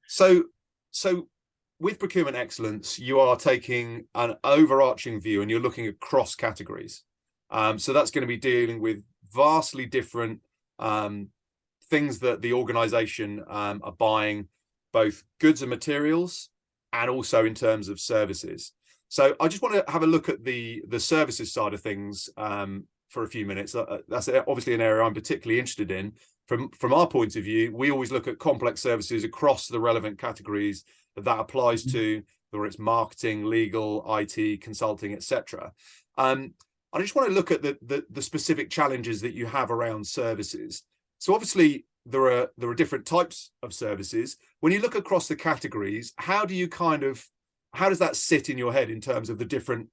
So, so with procurement excellence, you are taking an overarching view and you're looking across categories. So that's going to be dealing with vastly different things that the organization are buying, both goods and materials, and also in terms of services. So I just want to have a look at the services side of things for a few minutes. That's obviously an area I'm particularly interested in. From our point of view, we always look at complex services across the relevant categories that applies to, whether it's marketing, legal, IT, consulting, etc. I just want to look at the specific challenges that you have around services. So obviously there are different types of services. When you look across the categories, how does that sit in your head in terms of the different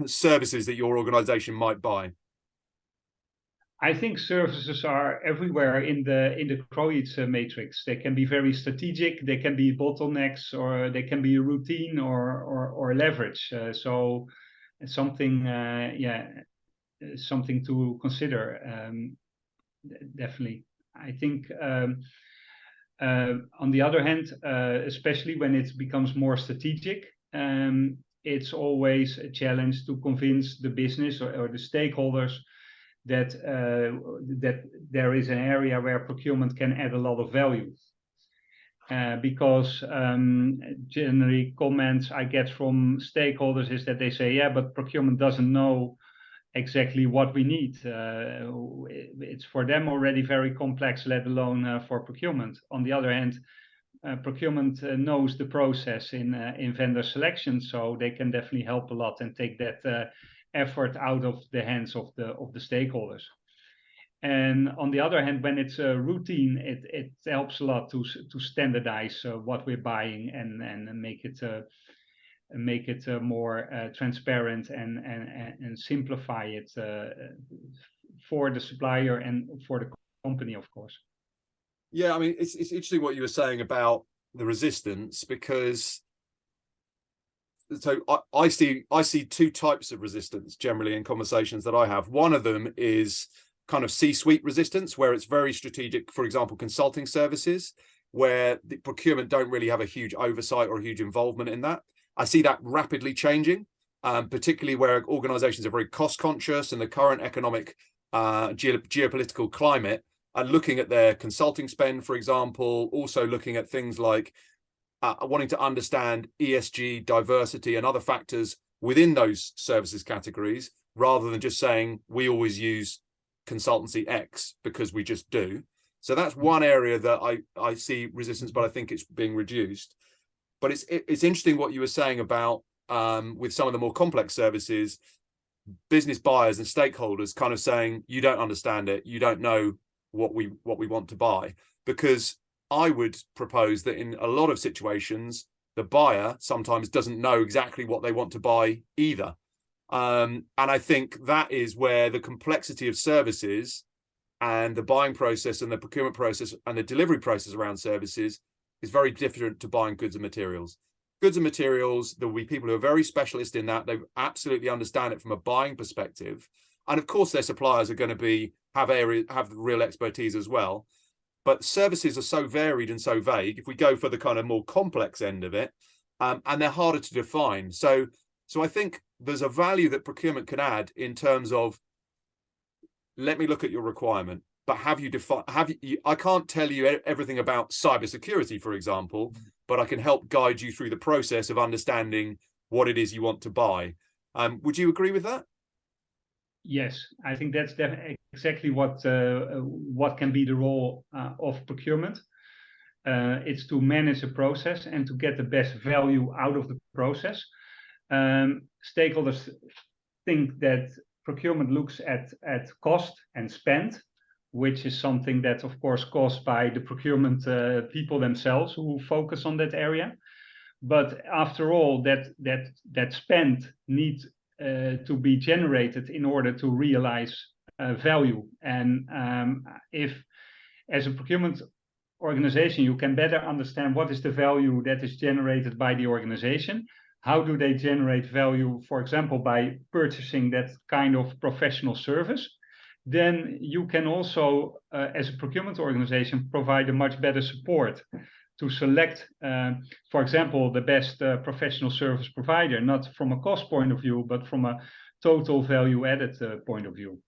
services that your organization might buy? I think services are everywhere in the Kreutz matrix. They can be very strategic, they can be bottlenecks, or they can be routine or leverage. So something, something to consider. Definitely. I think on the other hand, especially when it becomes more strategic, it's always a challenge to convince the business or the stakeholders that that there is an area where procurement can add a lot of value. Because generally comments I get from stakeholders is that they say, yeah, but procurement doesn't know exactly what we need. It's for them already very complex, let alone for procurement. On the other hand, procurement knows the process in vendor selection, so they can definitely help a lot and take that effort out of the hands of the stakeholders. And on the other hand, when it's a routine, it helps a lot to standardize what we're buying and make it more transparent and simplify it for the supplier and for the company, of course. Yeah, I mean, it's interesting what you were saying about the resistance, because so I see two types of resistance generally in conversations that I have. One of them is kind of C-suite resistance, where it's very strategic, for example, consulting services, where the procurement don't really have a huge oversight or a huge involvement in that. I see that rapidly changing, particularly where organizations are very cost conscious, and the current economic geopolitical climate, and looking at their consulting spend, for example, also looking at things like wanting to understand ESG, diversity, and other factors within those services categories, rather than just saying we always use consultancy X because we just do. So that's one area that I see resistance, but I think it's being reduced. But it's interesting what you were saying about with some of the more complex services, business buyers and stakeholders kind of saying, you don't understand it, you don't know what we want to buy. Because I would propose that in a lot of situations, the buyer sometimes doesn't know exactly what they want to buy either. And I think that is where the complexity of services and the buying process and the procurement process and the delivery process around services is very different to buying goods and materials. Goods and materials, there will be people who are very specialist in that. They absolutely understand it from a buying perspective. And of course, their suppliers are going to have real expertise as well. But services are so varied and so vague, if we go for the kind of more complex end of it, and they're harder to define. So I think there's a value that procurement can add in terms of, let me look at your requirement, but I can't tell you everything about cybersecurity, for example, but I can help guide you through the process of understanding what it is you want to buy. Would you agree with that? Yes, I think that's exactly what can be the role of procurement. It's to manage a process and to get the best value out of the process. Stakeholders think that procurement looks at cost and spend, which is something that, of course, caused by the procurement people themselves who focus on that area. But after all, that spend needs to be generated in order to realize value. And if, as a procurement organization, you can better understand what is the value that is generated by the organization, how do they generate value, for example, by purchasing that kind of professional service, then you can also, as a procurement organization, provide a much better support to select, for example, the best professional service provider, not from a cost point of view, but from a total value added point of view.